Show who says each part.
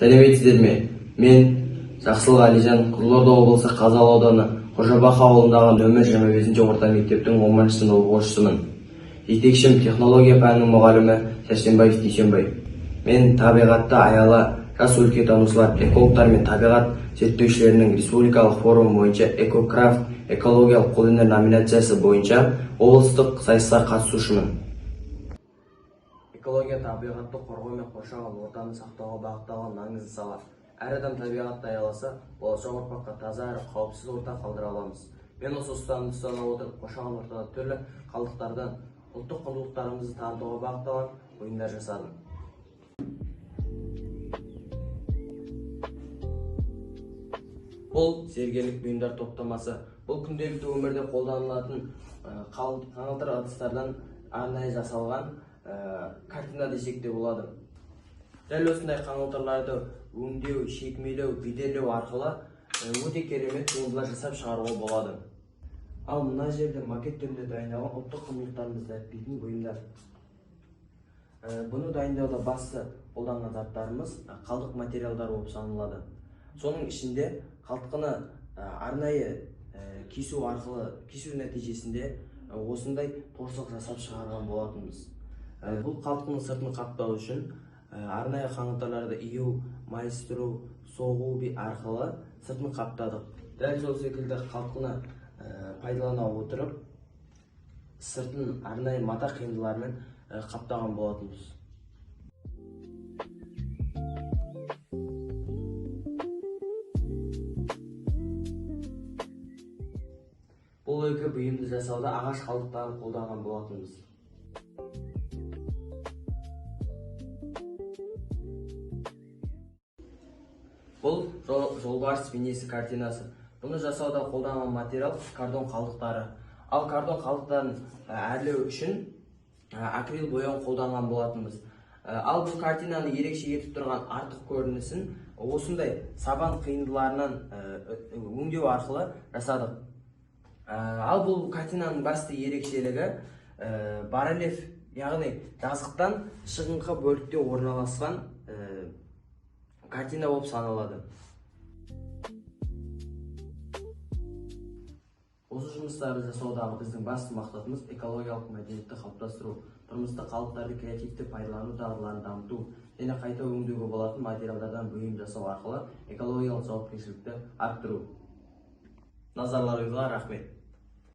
Speaker 1: Сәлеметсіздерме? Мен Жақсылық Алижан, Қызылорда облысы Қазалы ауданы Қожабақ ауылындағы нөмір 25 орта мектептің 10 сынып оқушысымын. Жетекшім технология пәнінің мұғалімі Сәрсенбаев Дүйсенбай. Мен табиғатты аялы жас өлкетанушылар, экологтар мен табиғат зерттеушілерінің республикалық форумы бойынша «Экокрафт» экологиялық қолөнер номинациясы бойынша облыстық сайысқа қатысушымын. Экология табиғатты қорғау мен қоршаған ортаны сақтауға бағытталған маңызды сала. Әр адам табиғатты аяласа, болашақ ұрпаққа таза әрі қауіпсіз орта қалдыра аламыз. Мен осы ұстанымды ұстана отырып, қоршаған ортада түрлі қалдықтардан ұлттық құндылықтарымызды танытуға бағытталған ойындар жасадым. Бұл зергерлік бұйымдар топтамасы. Бұл күнделікті өмірде қолданылатын қаңылтыр ыдыстардан арнайы жасалған картина десек те болады. Дәл осындай қаңылтырларды өңдеу, шекмелеу, бедерлеу арқылы өте керемет туындылар жасап шығаруға болады. Ал мына жерде макет түрінде дайындалған ұлттық құндылықтарымызды дәріптейтін бұйымдар. Бұны дайындауда басты қолданған заттарымыз қалдық материалдар болып саналады. Соның ішінде қалтқыны арнайы кесу арқылы, кесу нәтижесінде осындай торсық жасап шығарған болатынбыз. Бұл қалтқының сыртын қаптау үшін арнайы қаңылтырларды ию, майыстыру, соғу арқылы сыртын қаптадық. Дәл сол секілді қалтқыны пайдалана отырып, сыртын арнайы мата қиындылармен қаптаған болатынбыз. Бұл екі бұйымды жасауда ағаш қалдықтарын қолданған болатынбыз. Бұл жолбарыс бейнесі картинасы. Бұны жасауда қолданған материал картон қалдықтары. Ал картон қалдықтарын әрлеу үшін акрил бояуын қолданған болатынбыз. Ал бұл картинаны ерекше етіп тұрған артық көрінісін осындай сабан қиындыларынан өңдеу арқылы жасадық. Ал бұл картинаның басты ерекшелігі барельеф, яғни жазықтан шығыңқы бөлікте орналасқан картина болып саналады. Осы жұмыстарды жасаудағы біздің басты мақсатымыз экологиялық мәдениетті қалыптастыру, тұрмыстық қалдықтарды креативті пайдалану дағдыларын дамыту және қайта өңдеуге болатын материалдардан бұйым жасау арқылы экологиялық жауапкершілікті арттыру. Назарларыңызға рахмет.